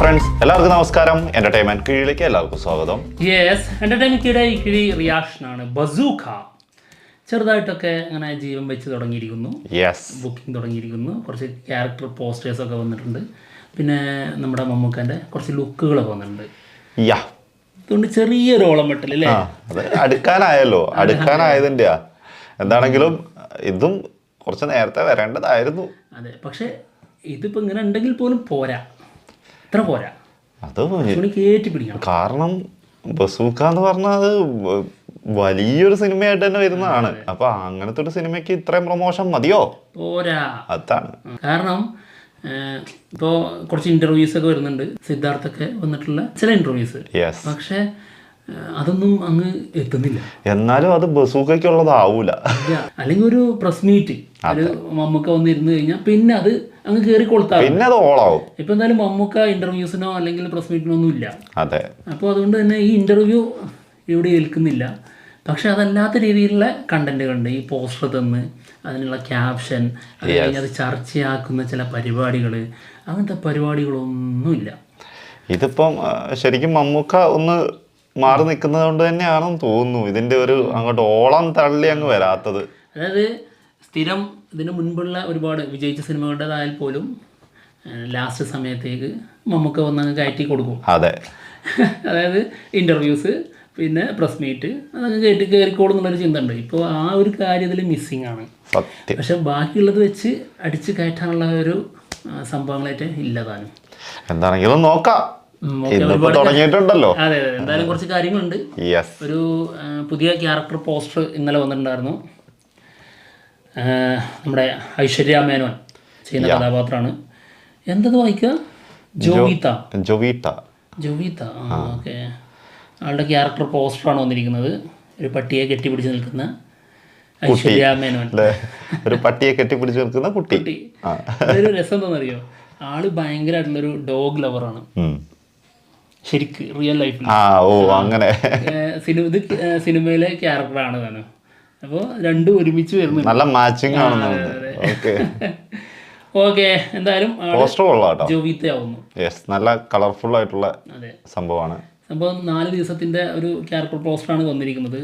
Friends, എല്ലാവർക്കും നമസ്കാരം. Entertainment കീഴിലേക്ക് എല്ലാവർക്കും സ്വാഗതം. എന്റർടൈൻമെന്റ് കിഴി റിയാക്ഷനാണ്. ബസൂക്ക ചെറുതായിട്ടൊക്കെ അങ്ങനെ ജീവൻ വെച്ച് തുടങ്ങിയിരിക്കുന്നു. ബുക്കിംഗ് തുടങ്ങിയിരിക്കുന്നു. കുറച്ച് ക്യാരക്ടർ പോസ്റ്റേഴ്സ് ഒക്കെ വന്നിട്ടുണ്ട്. പിന്നെ നമ്മുടെ മമ്മൂക്കൻ്റെ കുറച്ച് ലുക്കുകളൊക്കെ വന്നിട്ടുണ്ട്. അതുകൊണ്ട് ചെറിയൊരു ഓളം വെട്ടൽ അല്ലേ? അടുക്കാനായല്ലോ, അടുക്കാനായതിൻ്റെയാ. എന്താണെങ്കിലും ഇതും കുറച്ച് നേരത്തെ വരേണ്ടതായിരുന്നു. അതെ, പക്ഷെ ഇതിപ്പോ ഇങ്ങനെ ഉണ്ടെങ്കിൽ പോലും പോരാ, ഇത്ര പോരാ. അത് കയറ്റി പിടിക്കണം. കാരണം ബസൂക്ക എന്ന് പറഞ്ഞാൽ അത് വലിയൊരു സിനിമയായിട്ട് തന്നെ വരുന്നതാണ്. അപ്പൊ അങ്ങനത്തെ ഒരു സിനിമയ്ക്ക് ഇത്രയും പ്രൊമോഷൻ മതിയോ? പോരാ. അതാണ് കാരണം ഇപ്പോൾ കുറച്ച് ഇന്റർവ്യൂസ് ഒക്കെ വരുന്നുണ്ട്, സിദ്ധാർത്ഥൊക്കെ വന്നിട്ടുള്ള ചില ഇന്റർവ്യൂസ്. പക്ഷെ അതൊന്നും അങ്ങ് എത്തുന്നില്ല. എന്നാലും അത് ബസൂക്കയ്ക്കുള്ളതാവൂല. അല്ലെങ്കിൽ ഒരു പ്രസ് മീറ്റ് ഒരു മമ്മൂക്ക വന്നിരുന്നു കഴിഞ്ഞാൽ പിന്നെ അത് അങ്ങ് കയറി കൊളുത്താം, പിന്നെ അത് ഓളാവും. ഇപ്പൊ എന്തായാലും മമ്മൂക്ക ഇന്റർവ്യൂസിനോ അല്ലെങ്കിൽ പ്രസ് മീറ്റിനോ ഒന്നും ഇല്ല. അതെ. അപ്പോൾ അതുകൊണ്ട് തന്നെ ഈ ഇന്റർവ്യൂ ഇവിടെ ഏൽക്കുന്നില്ല. പക്ഷെ അതല്ലാത്ത രീതിയിലുള്ള കണ്ടന്റുകളുണ്ട്. ഈ പോസ്റ്റർ തന്ന് അതിനുള്ള ക്യാപ്ഷൻ, അത് കഴിഞ്ഞ് അത് ചർച്ചയാക്കുന്ന ചില പരിപാടികൾ, അങ്ങനത്തെ പരിപാടികളൊന്നുമില്ല. ഇതിപ്പം ശരിക്കും മമ്മൂക്ക ഒന്ന് മാറി നിൽക്കുന്നത് കൊണ്ട് തന്നെയാണെന്ന് തോന്നുന്നു ഇതിന്റെ ഒരു അങ്ങോട്ട് ഓളം തള്ളി അങ്ങ് വരാത്തത്. അതായത് സ്ഥിരം ഇതിന് മുൻപുള്ള ഒരുപാട് വിജയിച്ച സിനിമകളുടേതായാൽ പോലും ലാസ്റ്റ് സമയത്തേക്ക് മമ്മൂക്ക വന്നങ്ങ് കയറ്റി കൊടുക്കും. അതെ. അതായത് ഇന്റർവ്യൂസ്, പിന്നെ പ്രസ് മീറ്റ്, അതങ്ങ് കയറിക്കോളും എന്നുള്ളൊരു ചിന്ത ഉണ്ട്. ഇപ്പോൾ ആ ഒരു കാര്യത്തിൽ മിസ്സിങ് ആണ്. പക്ഷെ ബാക്കിയുള്ളത് വെച്ച് അടിച്ച് കയറ്റാനുള്ള ഒരു സംഭവങ്ങളായിട്ട് ഇല്ലതാനും. എന്താണെങ്കിലും നോക്കാം, തുടങ്ങിയിട്ടുണ്ടല്ലോ. അതെ അതെ, എന്തായാലും കുറച്ച് കാര്യങ്ങളുണ്ട്. ഒരു പുതിയ ക്യാരക്ടർ പോസ്റ്റർ ഇന്നലെ വന്നിട്ടുണ്ടായിരുന്നു. നമ്മുടെ ഐശ്വര്യ മേനോൻ ചെയ്യുന്ന കഥാപാത്രമാണ്. എന്തത് വായിക്കുക? ജോവിത. ഓക്കെ. ആളുടെ ക്യാരക്ടർ പോസ്റ്ററാണ് വന്നിരിക്കുന്നത്. ഒരു പട്ടിയെ കെട്ടിപ്പിടിച്ച് നിൽക്കുന്ന ഐശ്വര്യ മേനോൻ. ഒരു പട്ടിയെ കെട്ടിപ്പിടിച്ച് നിൽക്കുന്ന കുട്ടി. അതൊരു രസം എന്താണെന്നറിയോ? ആള് ഭയങ്കരമായിട്ടുള്ളൊരു ഡോഗ് ലവറാണ് ശരിക്ക്, റിയൽ ലൈഫിൽ. അങ്ങനെ ഇത് സിനിമയിലെ ക്യാരക്ടറാണ് താനും. അപ്പോൾ രണ്ടും ഒരുമിച്ച് വരുന്നു, നല്ല മാച്ചിങ് ആണ്. ഓക്കെ. എന്തായാലും ജോവിതയാവുന്നു. നല്ല കളർഫുൾ ആയിട്ടുള്ള സംഭവമാണ്. സംഭവം 4 ദിവസത്തിന്റെ ഒരു ക്യാരക്ടർ പോസ്റ്ററാണ് വന്നിരിക്കുന്നത്.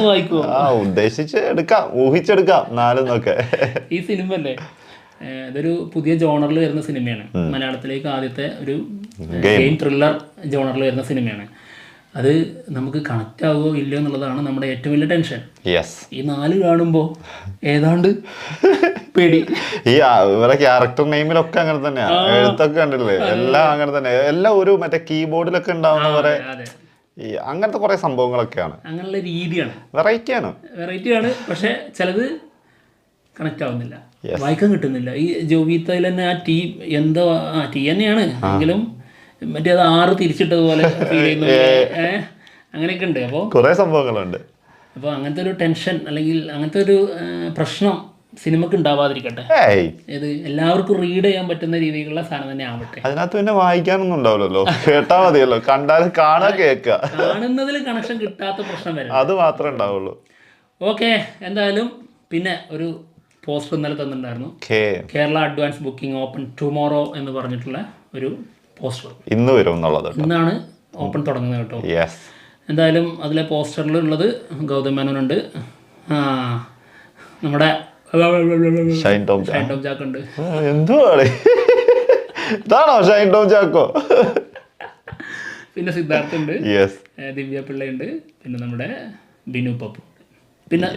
വായിക്കുമോ? ഉദ്ദേശിച്ച് എടുക്കാം, ഊഹിച്ചെടുക്കാം 4 ഈ സിനിമ അല്ലേ, ഇതൊരു പുതിയ ജോണറിൽ വരുന്ന സിനിമയാണ്. മലയാളത്തിലേക്ക് ആദ്യത്തെ ഒരു ഗെയിം ത്രില്ലർ ജോണറിൽ വരുന്ന സിനിമയാണ്. അത് നമുക്ക് കണക്റ്റ് ആവുമോ ഇല്ലയോ എന്നുള്ളതാണ് നമ്മുടെ ഏറ്റവും വലിയ ടെൻഷൻ. ഈ 4 കാണുമ്പോൾ ഏതാണ്ട് പേടി. ഈ ഇവരെ ക്യാരക്ടർ നെയിമിലൊക്കെ അങ്ങനെ തന്നെയാണ്, എഴുത്തൊക്കെ കണ്ടില്ലേ, എല്ലാം അങ്ങനെ തന്നെ. എല്ലാം ഒരു മറ്റേ കീബോർഡിലൊക്കെ ഉണ്ടാവുന്നവരെ ഈ അങ്ങനത്തെ കുറെ സംഭവങ്ങളൊക്കെയാണ്. അങ്ങനെയുള്ള രീതിയാണ്, വെറൈറ്റിയാണ്. പക്ഷെ ചിലത് കണക്റ്റ് ആവുന്നില്ല, വായിക്കാൻ കിട്ടുന്നില്ല. ഈ ജോവിതയിൽ തന്നെ ആ ടീ എന്തോ ടീ തന്നെയാണ് എങ്കിലും മറ്റേ അത് 6 തിരിച്ചിട്ടതുപോലെ ഫീൽ ചെയ്യുന്നു. അങ്ങനെയൊക്കെ ഉണ്ട്. അപ്പോൾ കുറേ സംഭവങ്ങളുണ്ട്. അപ്പോൾ അങ്ങനത്തെ ഒരു ടെൻഷൻ അല്ലെങ്കിൽ അങ്ങനത്തെ ഒരു പ്രശ്നം സിനിമക്ക് ഉണ്ടാവാതിരിക്കട്ടെ. ഇത് എല്ലാവർക്കും റീഡ് ചെയ്യാൻ പറ്റുന്ന രീതിയിലുള്ള സാധനം തന്നെ ആവട്ടെ. അതിനകത്ത് പിന്നെ വായിക്കാനൊന്നും ഉണ്ടാവില്ലല്ലോ, കേട്ടാ മതിയല്ലോ. കണ്ടാലും കാണുന്നതിൽ കണക്ഷൻ കിട്ടാത്ത പ്രശ്നം വരും, അത് മാത്രമേ ഉണ്ടാവുള്ളൂ. ഓക്കെ. എന്തായാലും പിന്നെ ഒരു പോസ്റ്റർ ഇന്നലെ തന്നിട്ടുണ്ടായിരുന്നു. Kerala advance booking open tomorrow എന്ന് പറഞ്ഞിട്ടുള്ള ഒരു പോസ്റ്റർ. ഇന്ന് വരും എന്നുള്ളത്, ഇന്നാണ് ഓപ്പൺ തുടങ്ങുന്നത് കേട്ടോ. എന്തായാലും അതിലെ പോസ്റ്ററിൽ ഉള്ളത് ഗൗതം മേനോനുണ്ട്, നമ്മുടെ ഷൈൻ ടോം ജാക്ക് ഉണ്ട്. പിന്നെ സിദ്ധാർത്ഥ ഉണ്ട്, ദിവ്യ പിള്ളയുണ്ട്, പിന്നെ നമ്മുടെ ബിനു പപ്പു, പിന്നെ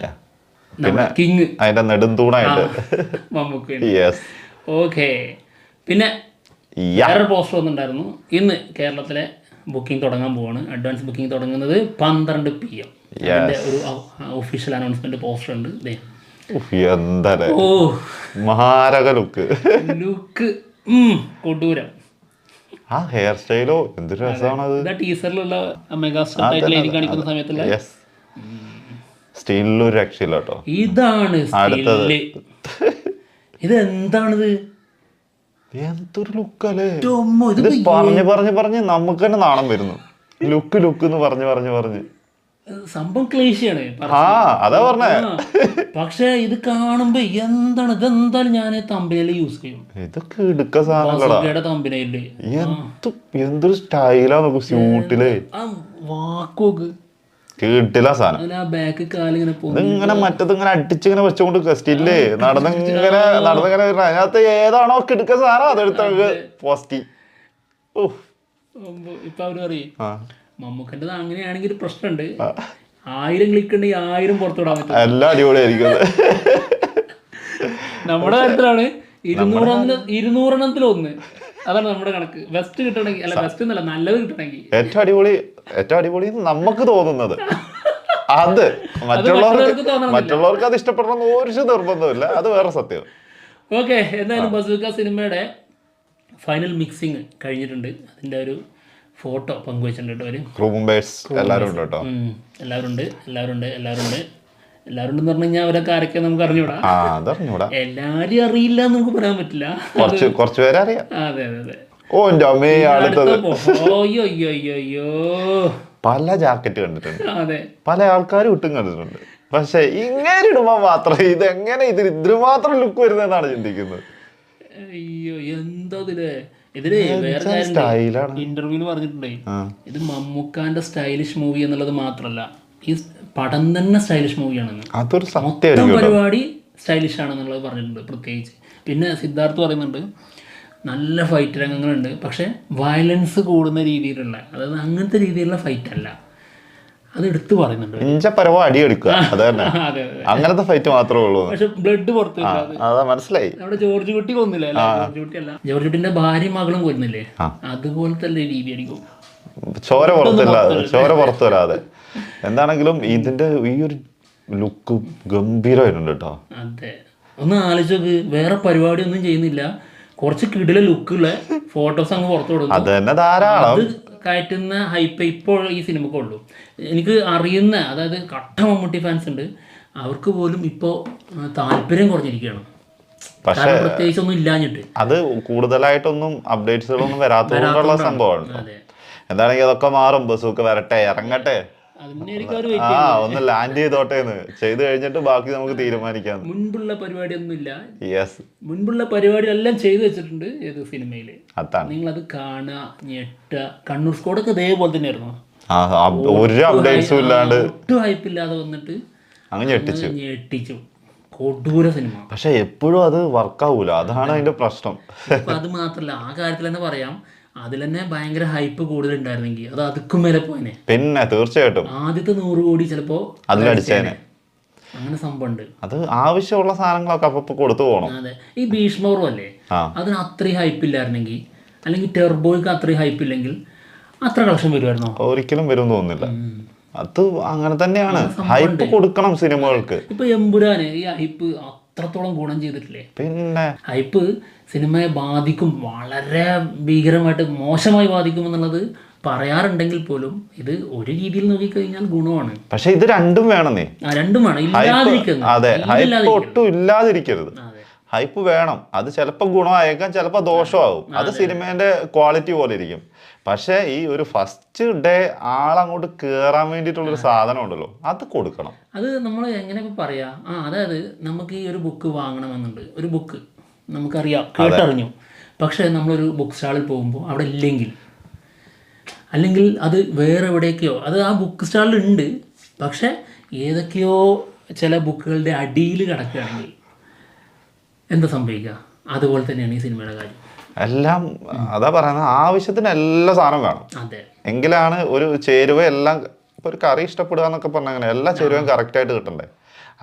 കിങ് അതിന്റെ നെടുന്തൂണായിട്ട് മമ്മൂക്കുണ്ട്. ഓക്കെ. പിന്നെ വേറൊരു പോസ്റ്റർ വന്നിട്ടുണ്ടായിരുന്നു. ഇന്ന് കേരളത്തിലെ ബുക്കിംഗ് തുടങ്ങാൻ പോവാണ്. അഡ്വാൻസ് ബുക്കിംഗ് തുടങ്ങുന്നത് 12 PM. അതിന്റെ ഒരു ഒഫീഷ്യൽ അനൗൺസ്മെന്റ് പോസ്റ്റർ ഉണ്ട്. മഹാരക ലുക്ക് കൊടൂരം. ആ ഹെയർ സ്റ്റൈലോ എന്ത് രസമാണത്. ടീസറിലുള്ള മെഗാസ്റ്റാർ ടൈറ്റിൽ എഴുതി കാണിക്കുന്ന സമയത്തുള്ള സ്റ്റൈലിലൊരു രക്ഷയില്ല കേട്ടോ. ഇതാണ് ഇതെന്താണിത്, എന്തൊരു ലുക്കല്ലേ. ഇത് പറഞ്ഞ് നമുക്ക് തന്നെ നാണം വരുന്നു. ലുക്ക് എന്ന് പറഞ്ഞ് സംഭവം ക്ലേശിയാണ്. അതാ പറഞ്ഞേ. പക്ഷെ ഇത് കാണുമ്പോ എന്താണ് ഇതെന്തായാലും ഞാൻ തമ്പനയില് യൂസ് ചെയ്യും. ഇതൊക്കെ എടുക്ക സാധനങ്ങളുടെ തമ്പനയില് എന്തൊരു സ്റ്റൈലാ നോക്കൂ സ്യൂട്ടില്. ആ വാക്കോക്ക് കേട്ടില്ല സാധനം. ആ ബാക്ക് കാലിങ്ങനെ ഇങ്ങനെ മറ്റത് ഇങ്ങനെ അടിച്ചിങ്ങനെ വെച്ചോണ്ട് സ്റ്റില്ലേ നടന്നിങ്ങനെ അതിനകത്ത് ഏതാണോ കിടക്ക സാധനം അതെടുത്ത പോസ്റ്റ്. ഇപ്പൊ അവര് പറയും മമ്മൂക്കൻ്റെ അങ്ങനെയാണെങ്കിൽ ഒരു പ്രശ്നമുണ്ട്, 1000 ക്ലിക്ക് ഉണ്ടെങ്കിൽ 1000 പുറത്തുവിടാൻ പറ്റും. എല്ലാം അടിപൊളിയായിരിക്കും. നമ്മുടെ കാര്യത്തിലാണ് 200 1 അതാണ് നമ്മുടെ കണക്ക്. ബെസ്റ്റ് കിട്ടണമെങ്കിൽ അല്ല ബെസ്റ്റ് എന്നല്ല നല്ലത് കിട്ടണമെങ്കിൽ ഏറ്റവും അടിപൊളി നമുക്ക് തോന്നുന്നത് അത് മറ്റുള്ളവർക്ക് അത് ഇഷ്ടപ്പെടണമെന്ന് ഒരു നിർബന്ധമില്ല. അത് വേറെ സത്യം. ഓക്കെ, എന്തായാലും ബസൂക്ക സിനിമയുടെ ഫൈനൽ മിക്സിങ് കഴിഞ്ഞിട്ടുണ്ട്. അതിൻ്റെ ഒരു ഫോട്ടോ പങ്കുവെച്ചിട്ടുണ്ട് അവര്. ക്രൂ മെമ്പേഴ്സ് എല്ലാവരും ഉണ്ട് കേട്ടോ. എല്ലാവരും എന്ന് പറഞ്ഞു കഴിഞ്ഞാൽ അവരൊക്കെ ആരൊക്കെ നമുക്ക് അറിഞ്ഞൂടാ. എല്ലാരും അറിയില്ല എന്ന് നമുക്ക് പറയാൻ പറ്റില്ല. കുറച്ച് പേരെ അറിയാം. അതെ അതെ അതെ. അയ്യോ പല ജാക്കറ്റ് കണ്ടിട്ടുണ്ട്, അതെ പല ആൾക്കാരും ഇട്ടും കണ്ടിട്ടുണ്ട്. പക്ഷെ ഇങ്ങനെ ഇടുമ്പോ മാത്രം ഇതെങ്ങനെ ഇതിന് മാത്രം ലുക്ക് വരുന്നതെന്നാണ് ചിന്തിക്കുന്നത്. അയ്യോ എന്താ ഇതില് വേറെ ഇന്റർവ്യൂല് പറഞ്ഞിട്ടുണ്ടേ, ഇത് മമ്മൂക്കാന്റെ സ്റ്റൈലിഷ് മൂവി എന്നുള്ളത് മാത്രല്ല, ഈ പടം തന്നെ സ്റ്റൈലിഷ് മൂവിയാണെന്ന്. മൊത്തം പരിപാടി സ്റ്റൈലിഷ് ആണെന്നുള്ളത് പറഞ്ഞിട്ടുണ്ട് പ്രത്യേകിച്ച്. പിന്നെ സിദ്ധാർത്ഥ് പറയുന്നുണ്ട് നല്ല ഫൈറ്റ് രംഗങ്ങളുണ്ട്, പക്ഷെ വയലൻസ് കൂടുന്ന രീതിയിലുള്ള, അതായത് അങ്ങനത്തെ രീതിയിലുള്ള ഫൈറ്റ് അല്ല, അത് എടുത്തു പറയുന്നുണ്ട്. അങ്ങനത്തെ ഫൈറ്റ് മാത്രമേ ഉള്ളൂ. പക്ഷെ ബ്ലഡ് പുറത്ത് മനസ്സിലായി. നമ്മുടെ ജോർജ് കുട്ടി കൊന്നില്ലേ? ജോർജ് കുട്ടിന്റെ ഭാര്യയും മകളും കൊന്നില്ലേ? അതുപോലത്തെ രീതിയായിരിക്കും. ചോര പുറത്തു വരാതെ. എന്താണെങ്കിലും ഇതിന്റെ ഈ ഒരു ലുക്ക് ഗംഭീരമായിട്ടുണ്ട് കേട്ടോ. അതെ, ഒന്ന് ആലോചിച്ച് നോക്ക്. വേറെ പരിപാടി ഒന്നും ചെയ്യുന്നില്ല, കുറച്ച് കിടില ലുക്കുള്ള ഫോട്ടോസ് അങ്ങ് പുറത്തു കൊടുക്കും. അത് കയറ്റുന്ന ഹൈപ്പ് ഇപ്പോൾ ഈ സിനിമക്കുള്ളൂ. എനിക്ക് അറിയുന്ന, അതായത് കട്ട മമ്മൂട്ടി ഫാൻസ് ഉണ്ട്, അവർക്ക് പോലും ഇപ്പോൾ താല്പര്യം കുറഞ്ഞിരിക്കുകയാണ്. പക്ഷേ പ്രത്യേകിച്ച് ഒന്നും ഇല്ലാഞ്ഞിട്ട് അത് കൂടുതലായിട്ടൊന്നും അപ്ഡേറ്റ്സുകളൊന്നും വരാത്തതുകൊണ്ടുള്ള സംഭവമാണ്. എന്താണെങ്കിൽ അതൊക്കെ മാറും. ബസൂക്ക വരട്ടെ, ഇറങ്ങട്ടെ, ഒന്ന് ലാൻഡ് ചെയ്തോട്ടേന്ന് ചെയ്ത് കഴിഞ്ഞിട്ട് ബാക്കി നമുക്ക് തീരുമാനിക്കാം. മുൻപുള്ള പരിപാടി ഒന്നുമില്ല. മുൻപുള്ള പരിപാടി എല്ലാം ചെയ്തു വെച്ചിട്ടുണ്ട് ഏത് സിനിമയില്. നിങ്ങളത് കാണുക, ഞെട്ടുക. കണ്ണൂർ സ്കോഡൊക്കെ ഇതേപോലെ തന്നെയായിരുന്നു. ഒരു അപ്ഡേറ്റ്സും ഇല്ലാണ്ട്, ഒട്ടും ഹൈപ്പില്ലാതെ വന്നിട്ട് അങ്ങ് ഞെട്ടിച്ചു. കൊടൂര സിനിമ. പക്ഷെ എപ്പോഴും അത് വർക്കാവൂല, അതാണ് അതിന്റെ പ്രശ്നം. അത് മാത്രല്ല, ആ കാര്യത്തിൽ തന്നെ പറയാം, അതിൽ തന്നെ ഭയങ്കര ഹൈപ്പ് കൂടുതലുണ്ടായിരുന്നെങ്കിൽ അത് അതുക്കും മേലെ പോയനെ. പിന്നെ തീർച്ചയായിട്ടും ആദ്യത്തെ 100 കോടി ചിലപ്പോ അതിലടിച്ചേനെ. അങ്ങനെ സംഭവമുണ്ട്. അത് ആവശ്യമുള്ള സാധനങ്ങളൊക്കെ അപ്പൊ കൊടുത്തു പോകണം. അതെ, ഈ ഭീഷ്മപർവ്വം അല്ലേ, അതിന് അത്രയും ഹൈപ്പ് ഇല്ലായിരുന്നെങ്കിൽ, അല്ലെങ്കിൽ ടെർബോയ്ക്ക് അത്രയും ഹൈപ്പ് ഇല്ലെങ്കിൽ അത്ര കളക്ഷൻ വരുമായിരുന്നോ? ഒരിക്കലും വരും തോന്നുന്നില്ല. അത് അങ്ങനെ തന്നെയാണ്, ഹൈപ്പ് കൊടുക്കണം സിനിമകൾക്ക്. ഇപ്പൊ എമ്പുരാന് ഈ ഹൈപ്പ് അത്രത്തോളം ഗുണം ചെയ്തിട്ടില്ലേ? പിന്നെ ഹൈപ്പ് സിനിമയെ ബാധിക്കും, വളരെ ഭീകരമായിട്ട് മോശമായി ബാധിക്കും എന്നുള്ളത് പറയാറുണ്ടെങ്കിൽ പോലും ഇത് ഒരു രീതിയിൽ നോക്കിക്കഴിഞ്ഞാൽ ഗുണമാണ്. പക്ഷെ ഇത് രണ്ടും വേണമെന്നേ. രണ്ടും വേണം, ഇല്ലാതിരിക്കുന്നത്. അതെ, ഹൈപ്പ് ഒട്ടും ഇല്ലാതിരിക്കരുത്. ഹൈപ്പ് വേണം. അത് ചിലപ്പോൾ ഗുണമായേക്കാം, ചിലപ്പോൾ ദോഷമാകും. അത് സിനിമേന്റെ ക്വാളിറ്റി പോലെ ഇരിക്കും. പക്ഷേ ഈ ഒരു ഫസ്റ്റ് ഡേ ആളങ്ങോട്ട് കയറാൻ വേണ്ടിയിട്ടുള്ളൊരു സാധനം ഉണ്ടല്ലോ, അത് കൊടുക്കണം. അത് നമ്മൾ എങ്ങനെ പറയാ, അതായത് നമുക്ക് ഈ ഒരു ബുക്ക് വാങ്ങണമെന്നുണ്ട്, ഒരു ബുക്ക് നമുക്കറിയാം, കേട്ടറിഞ്ഞു. പക്ഷേ നമ്മളൊരു ബുക്ക് സ്റ്റാളിൽ പോകുമ്പോൾ അവിടെ ഇല്ലെങ്കിൽ, അല്ലെങ്കിൽ അത് വേറെ എവിടേക്കോ, അത് ആ ബുക്ക് സ്റ്റാളിൽ ഉണ്ട്, പക്ഷെ ഏതൊക്കെയോ ചില ബുക്കുകളുടെ അടിയിൽ കിടക്കുകയാണെങ്കിൽ എന്താ സംഭവിക്കുക? അതുപോലെ തന്നെയാണ് ഈ സിനിമയുടെ കാര്യം. എല്ലാം അതാ പറയുന്നത്, ആവശ്യത്തിന് എല്ലാ സാധനം വേണം. എങ്കിലാണ് ഒരു ചേരുവ എല്ലാം. ഇപ്പൊ ഒരു കറി ഇഷ്ടപ്പെടുക എന്നൊക്കെ പറഞ്ഞ അങ്ങനെ എല്ലാ ചേരുവയും കറക്റ്റ് ആയിട്ട് കിട്ടണ്ടേ.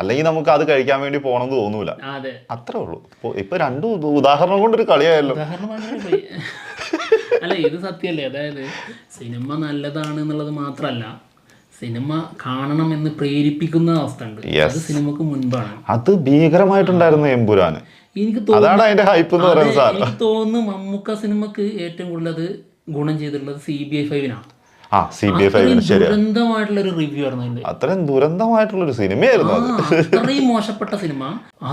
അല്ലെങ്കിൽ നമുക്ക് അത് കഴിക്കാൻ വേണ്ടി പോകണമെന്ന് തോന്നൂല. അത്രേ ഉള്ളൂ. ഇപ്പൊ രണ്ടും ഉദാഹരണം കൊണ്ടൊരു കളിയായല്ലോ. അല്ല, ഇത് സത്യമല്ലേ? അതായത് സിനിമ നല്ലതാണ് എന്നുള്ളത് മാത്രമല്ല, സിനിമ കാണണം എന്ന് പ്രേരിപ്പിക്കുന്ന അവസ്ഥ ഉണ്ട്. അത് സിനിമക്ക് മുൻപാണ്. അത് ഭീകരമായിട്ടുണ്ടായിരുന്നു എമ്പുരാന്. എനിക്ക് തോന്നുന്നു മമ്മൂക്ക സിനിമക്ക് ഏറ്റവും കൂടുതൽ ഗുണം ചെയ്തിട്ടുള്ളത് CBI 5-നാണ്. ദുരന്തമായിട്ടുള്ളൊരു റിവ്യൂ ആയിരുന്നു. അത്രയും ദുരന്തമായിട്ടുള്ളൊരു സിനിമയായിരുന്നു. അത്രയും മോശപ്പെട്ട സിനിമ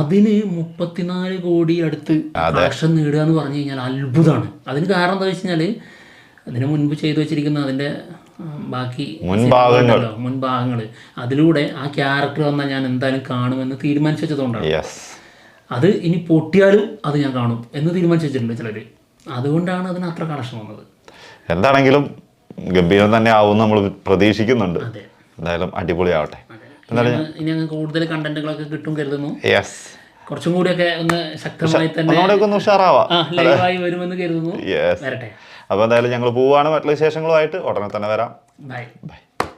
അതിന് 34 കോടി അടുത്ത് കളക്ഷൻ നേടുക എന്ന് പറഞ്ഞു കഴിഞ്ഞാൽ അത്ഭുതമാണ്. അതിന് കാരണം എന്താ വെച്ച് കഴിഞ്ഞാൽ, അതിന് മുൻപ് ചെയ്തു വെച്ചിരിക്കുന്ന അതിന്റെ ബാക്കി മുൻഭാഗങ്ങൾ അതിലൂടെ ആ ക്യാരക്ടർ വന്നാൽ ഞാൻ എന്തായാലും കാണുമെന്ന് തീരുമാനിച്ചു വെച്ചതുകൊണ്ടാണ്. അത് ഇനി പൊട്ടിയാലും അത് ഞാൻ കാണും എന്ന് തീരുമാനിച്ചു വെച്ചിട്ടുണ്ട് ചിലർ. അതുകൊണ്ടാണ് അതിന് അത്ര കണക്ഷൻ വന്നത്. എന്താണെങ്കിലും ഗംഭീരം തന്നെ ആവും നമ്മൾ പ്രതീക്ഷിക്കുന്നുണ്ട്. എന്തായാലും അടിപൊളിയാവട്ടെ. ഇനി അങ്ങ് കൂടുതൽ കണ്ടന്റുകളൊക്കെ കിട്ടും കരുതുന്നു. കുറച്ചും കൂടിയൊക്കെ ഒന്ന് ശക്തമായി തന്നെ ലൈവായി വരുമെന്ന് കരുതുന്നു. വരട്ടെ. അപ്പോൾ എന്തായാലും ഞങ്ങൾ പോവുകയാണ്. മറ്റുള്ള വിശേഷങ്ങളുമായിട്ട് ഉടനെ തന്നെ വരാം. ബൈ.